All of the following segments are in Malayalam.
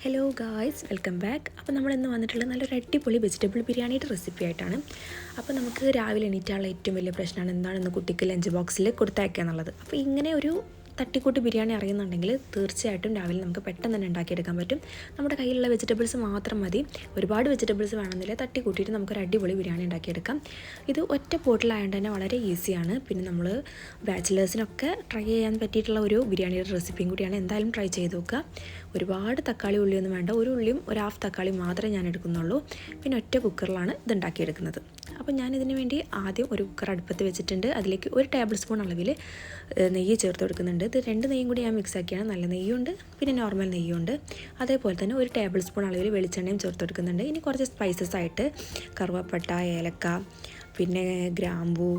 Hello guys, welcome back. അപ്പോൾ നമ്മളിന്ന് വന്നിട്ടുള്ളത് നല്ലൊരു അടിപൊളി വെജിറ്റബിൾ ബിരിയാണിയുടെ റെസിപ്പി ആയിട്ടാണ്. അപ്പോൾ നമുക്ക് രാവിലെ എണീറ്റാനുള്ള ഏറ്റവും വലിയ പ്രശ്നമാണ് എന്താണെന്ന് കുട്ടിക്ക് ലഞ്ച് ബോക്സിൽ കൊടുത്തയക്കുക എന്നുള്ളത്. അപ്പോൾ ഇങ്ങനെ ഒരു തട്ടിക്കൂട്ട് ബിരിയാണി അറിയുന്നുണ്ടെങ്കിൽ തീർച്ചയായിട്ടും രാവിലെ നമുക്ക് പെട്ടെന്ന് തന്നെ ഉണ്ടാക്കിയെടുക്കാൻ പറ്റും. നമ്മുടെ കയ്യിലുള്ള വെജിറ്റബിൾസ് മാത്രം മതി. ഒരുപാട് വെജിറ്റബിൾസ് വേണമെന്നില്ല, തട്ടിക്കൂട്ടിയിട്ട് നമുക്കൊരു അടിപൊളി ബിരിയാണി ഉണ്ടാക്കിയെടുക്കാം. ഇത് ഒറ്റ പോട്ടിലായതുകൊണ്ട് തന്നെ വളരെ ഈസിയാണ്. പിന്നെ നമ്മൾ ബാച്ചിലേഴ്സിനൊക്കെ ട്രൈ ചെയ്യാൻ പറ്റിയിട്ടുള്ള ഒരു ബിരിയാണിയുടെ റെസിപ്പിയും കൂടിയാണ്. എന്തായാലും ട്രൈ ചെയ്ത് നോക്കുക. ഒരുപാട് തക്കാളി ഉള്ളിയൊന്നും വേണ്ട, ഒരു ഉള്ളിയും ഒരു ഹാഫ് തക്കാളി മാത്രമേ ഞാൻ എടുക്കുന്നുള്ളൂ. പിന്നെ ഒറ്റ കുക്കറിലാണ് ഇത് ഉണ്ടാക്കിയെടുക്കുന്നത്. അപ്പോൾ ഞാനിതിന് വേണ്ടി ആദ്യം ഒരു കുക്കർ അടുപ്പത്ത് വെച്ചിട്ടുണ്ട്. അതിലേക്ക് 1 ടേബിൾ സ്പൂൺ അളവിൽ നെയ്യ് ചേർത്ത് കൊടുക്കുന്നുണ്ട്. ഇത് 2 നെയ്യും കൂടി ഞാൻ മിക്സ് ആക്കിയാണ്. നല്ല നെയ്യുണ്ട്, പിന്നെ നോർമൽ നെയ്യുണ്ട്. അതേപോലെ തന്നെ 1 ടേബിൾ സ്പൂൺ അളവിൽ വെളിച്ചെണ്ണയും ചേർത്ത് കൊടുക്കുന്നുണ്ട്. ഇനി കുറച്ച് സ്പൈസസ് ആയിട്ട് കറുവപ്പട്ട, ഏലക്ക, പിന്നെ ഗ്രാമ്പൂ,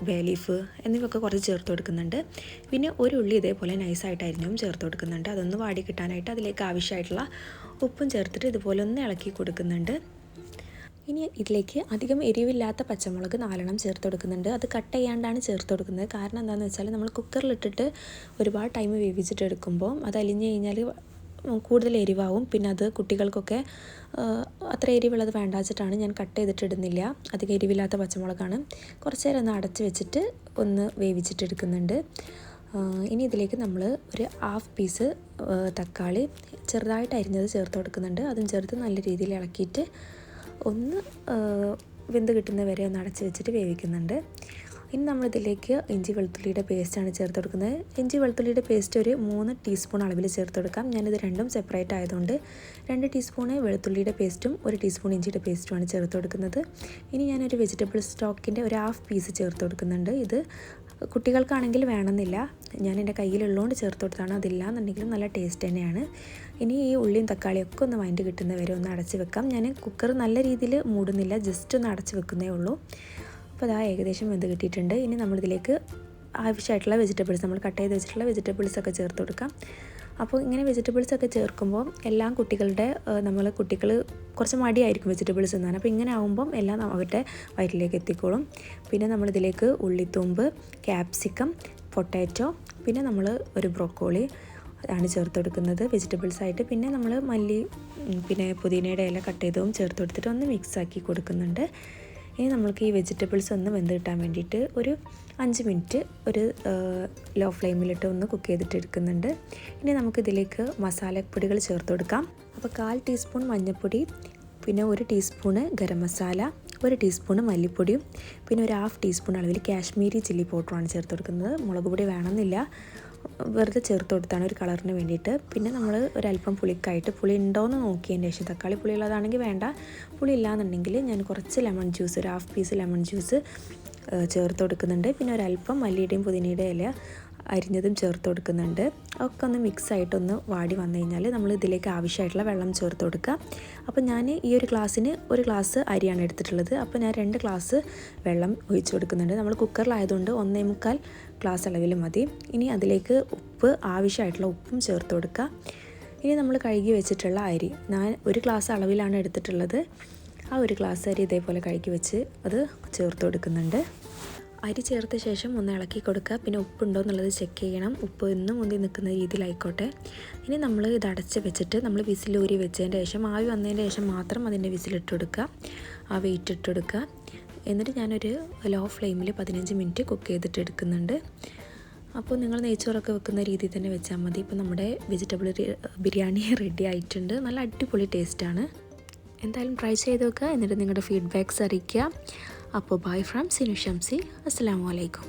ബേ ലീഫ് എന്നിവയൊക്കെ കുറച്ച് ചേർത്ത് കൊടുക്കുന്നുണ്ട്. പിന്നെ ഒരു ഉള്ളി ഇതേപോലെ നൈസായിട്ടായിരിക്കും ചേർത്ത് കൊടുക്കുന്നുണ്ട്. അതൊന്ന് വാടി കിട്ടാനായിട്ട് അതിലേക്ക് ആവശ്യമായിട്ടുള്ള ഉപ്പും ചേർത്തിട്ട് ഇതുപോലെ ഒന്ന് ഇളക്കി കൊടുക്കുന്നുണ്ട്. ഇനി ഇതിലേക്ക് അധികം എരിവില്ലാത്ത പച്ചമുളക് 4 ചേർത്ത് കൊടുക്കുന്നുണ്ട്. അത് കട്ട് ചെയ്യാണ്ടാണ് ചേർത്ത് കൊടുക്കുന്നത്. കാരണം എന്താണെന്ന് വെച്ചാൽ നമ്മൾ കുക്കറിലിട്ടിട്ട് ഒരുപാട് ടൈം വേവിച്ചിട്ട് എടുക്കുമ്പോൾ അത് അലിഞ്ഞ് കഴിഞ്ഞാൽ കൂടുതൽ എരിവാവും. പിന്നെ അത് കുട്ടികൾക്കൊക്കെ അത്ര എരിവുള്ളത് വേണ്ട വെച്ചിട്ടാണ് ഞാൻ കട്ട് ചെയ്തിട്ട് ഇടുന്നില്ല. അധികം എരിവില്ലാത്ത പച്ചമുളകാണ്. കുറച്ച് നേരം ഒന്ന് അടച്ച് വെച്ചിട്ട് ഒന്ന് വേവിച്ചിട്ട് എടുക്കുന്നുണ്ട്. ഇനി ഇതിലേക്ക് നമ്മൾ ഒരു ഹാഫ് പീസ് തക്കാളി ചെറുതായിട്ട് അരിഞ്ഞത് ചേർത്ത് കൊടുക്കുന്നുണ്ട്. അതും ചേർത്ത് നല്ല രീതിയിൽ ഇളക്കിയിട്ട് ഒന്ന് വെന്ത് കിട്ടുന്ന വരെ ഒന്ന് അടച്ച് വെച്ചിട്ട് വേവിക്കുന്നുണ്ട്. ഇനി നമ്മളിതിലേക്ക് ഇഞ്ചി വെളുത്തുള്ളിയുടെ പേസ്റ്റാണ് ചേർത്ത് കൊടുക്കുന്നത്. ഇഞ്ചി വെളുത്തുള്ളിയുടെ പേസ്റ്റ് ഒരു 3 ടീസ്പൂൺ അളവിൽ ചേർത്ത് കൊടുക്കാം. ഞാനിത് രണ്ടും സെപ്പറേറ്റ് ആയതുകൊണ്ട് 2 ടീസ്പൂണ് വെളുത്തുള്ളിയുടെ പേസ്റ്റും 1 ടീസ്പൂൺ ഇഞ്ചിയുടെ പേസ്റ്റുമാണ് ചേർത്ത് കൊടുക്കുന്നത്. ഇനി ഞാനൊരു വെജിറ്റബിൾ സ്റ്റോക്കിൻ്റെ ഒരു ഹാഫ് പീസ് ചേർത്ത് കൊടുക്കുന്നുണ്ട്. ഇത് കുട്ടികൾക്കാണെങ്കിൽ വേണമെന്നില്ല, ഞാൻ എൻ്റെ കയ്യിലുള്ളതുകൊണ്ട് ചേർത്ത് കൊടുത്താണ്. അതില്ല എന്നുണ്ടെങ്കിലും നല്ല ടേസ്റ്റ് തന്നെയാണ്. ഇനി ഈ ഉള്ളിയും തക്കാളിയൊക്കെ ഒന്ന് വഴണ്ട് കിട്ടുന്ന വരെ ഒന്ന് അടച്ച് വെക്കാം. ഞാൻ കുക്കർ നല്ല രീതിയിൽ മൂടുന്നില്ല, ജസ്റ്റ് ഒന്ന് അടച്ച് വെക്കുന്നേ ഉള്ളൂ. അപ്പോൾ അതാ ഏകദേശം വെന്ത് കിട്ടിയിട്ടുണ്ട്. ഇനി നമ്മളിതിലേക്ക് ആവശ്യമായിട്ടുള്ള വെജിറ്റബിൾസ്, നമ്മൾ കട്ട് ചെയ്ത് വെച്ചിട്ടുള്ള വെജിറ്റബിൾസൊക്കെ ചേർത്ത് കൊടുക്കാം. അപ്പോൾ ഇങ്ങനെ വെജിറ്റബിൾസൊക്കെ ചേർക്കുമ്പോൾ എല്ലാം കുട്ടികൾ കുറച്ച് മടിയായിരിക്കും വെജിറ്റബിൾസ് തിന്നാൻ. അപ്പോൾ ഇങ്ങനെ ആകുമ്പം എല്ലാം അവരുടെ വയറ്റിലേക്ക് എത്തിക്കോളും. പിന്നെ നമ്മളിതിലേക്ക് ഉള്ളിത്തുമ്പ്, ക്യാപ്സിക്കം, പൊട്ടാറ്റോ, പിന്നെ നമ്മൾ ഒരു ബ്രോക്കോളി ആണ് ചേർത്ത് കൊടുക്കുന്നത് വെജിറ്റബിൾസായിട്ട്. പിന്നെ നമ്മൾ മല്ലി, പിന്നെ പുതിനയുടെ ഇല കട്ട് ചെയ്തതും ചേർത്ത് കൊടുത്തിട്ട് ഒന്ന് മിക്സാക്കി കൊടുക്കുന്നുണ്ട്. ഇനി നമ്മൾക്ക് ഈ വെജിറ്റബിൾസ് ഒന്ന് വെന്ത് കിട്ടാൻ വേണ്ടിയിട്ട് ഒരു 5 മിനിറ്റ് ഒരു ലോ ഫ്ലെയിമിലിട്ട് ഒന്ന് കുക്ക് ചെയ്തിട്ട് എടുക്കുന്നുണ്ട്. ഇനി നമുക്കിതിലേക്ക് മസാലപ്പൊടികൾ ചേർത്ത് കൊടുക്കാം. അപ്പോൾ 1/4 ടീസ്പൂൺ മഞ്ഞൾപ്പൊടി, പിന്നെ 1 ടീസ്പൂണ് ഗരം മസാല, 1 ടീസ്പൂണ് മല്ലിപ്പൊടിയും, പിന്നെ ഒരു ഹാഫ് ടീസ്പൂൺ അളവിൽ കാശ്മീരി ചില്ലി പൗഡറുമാണ് ചേർത്ത് കൊടുക്കുന്നത്. മുളക് പൊടി വേണമെന്നില്ല, വെറുതെ ചേർത്ത് കൊടുത്താണ് ഒരു കളറിന് വേണ്ടിയിട്ട്. പിന്നെ നമ്മൾ ഒരല്പം പുളിക്കായിട്ട്, പുളി ഉണ്ടോയെന്ന് നോക്കിയതിന് ശേഷം, തക്കാളി പുളി ഉള്ളതാണെങ്കിൽ വേണ്ട, പുളി ഇല്ലാന്നുണ്ടെങ്കിൽ ഞാൻ കുറച്ച് ലെമൺ ജ്യൂസ്, ഒരു ഹാഫ് പീസ് ലെമൺ ജ്യൂസ് ചേർത്ത് കൊടുക്കുന്നുണ്ട്. പിന്നെ ഒരല്പം മല്ലിയുടെയും പുതിനയുടെ ഇല അരിഞ്ഞതും ചേർത്ത് കൊടുക്കുന്നുണ്ട്. ഒക്കെ ഒന്ന് മിക്സായിട്ടൊന്ന് വാടി വന്നു കഴിഞ്ഞാൽ നമ്മൾ ഇതിലേക്ക് ആവശ്യമായിട്ടുള്ള വെള്ളം ചേർത്ത് കൊടുക്കുക. അപ്പോൾ ഞാൻ ഈ ഒരു ഗ്ലാസ്സിന് 1 ഗ്ലാസ് അരിയാണ് എടുത്തിട്ടുള്ളത്. അപ്പോൾ ഞാൻ 2 ഗ്ലാസ് വെള്ളം ഒഴിച്ച് കൊടുക്കുന്നുണ്ട്. നമ്മൾ കുക്കറിലായതുകൊണ്ട് 1.25 ഗ്ലാസ് അളവിൽ മതി. ഇനി അതിലേക്ക് ആവശ്യമായിട്ടുള്ള ഉപ്പും ചേർത്ത് കൊടുക്കുക. ഇനി നമ്മൾ കഴുകി വെച്ചിട്ടുള്ള അരി, ഞാൻ 1 ഗ്ലാസ് അളവിലാണ് എടുത്തിട്ടുള്ളത്. ആ 1 ഗ്ലാസ് അരി ഇതേപോലെ കഴുകി വെച്ച് അത് ചേർത്ത് കൊടുക്കുന്നുണ്ട്. അരി ചേർത്ത ശേഷം ഒന്ന് ഇളക്കി കൊടുക്കുക. പിന്നെ ഉപ്പുണ്ടോ എന്നുള്ളത് ചെക്ക് ചെയ്യണം. ഉപ്പ് എന്നും മുന്തി നിൽക്കുന്ന രീതിയിലായിക്കോട്ടെ. ഇനി നമ്മൾ ഇത് അടച്ച് വെച്ചിട്ട് നമ്മൾ വിസിലൂരി വെച്ചതിൻ്റെ ശേഷം, ആവി വന്നതിൻ്റെ ശേഷം മാത്രം അതിൻ്റെ വിസിലിട്ട് കൊടുക്കുക, ആ വെയിറ്റ് ഇട്ട് കൊടുക്കുക. എന്നിട്ട് ഞാനൊരു ലോ ഫ്ലെയിമിൽ 15 മിനിറ്റ് കുക്ക് ചെയ്തിട്ട് എടുക്കുന്നുണ്ട്. അപ്പോൾ നിങ്ങൾ നെയ്ച്ചോറൊക്കെ വെക്കുന്ന രീതിയിൽ തന്നെ വെച്ചാൽ മതി. ഇപ്പോൾ നമ്മുടെ വെജിറ്റബിൾ ബിരിയാണി റെഡി ആയിട്ടുണ്ട്. നല്ല അടിപൊളി ടേസ്റ്റാണ്. എന്തായാലും ട്രൈ ചെയ്ത് നോക്കുക, എന്നിട്ട് നിങ്ങളുടെ ഫീഡ്ബാക്ക്സ് അറിയിക്കുക. അപ്പോൾ ബൈ ഫ്രം സിനു ഷംസി. അസ്സലാമു അലൈക്കും.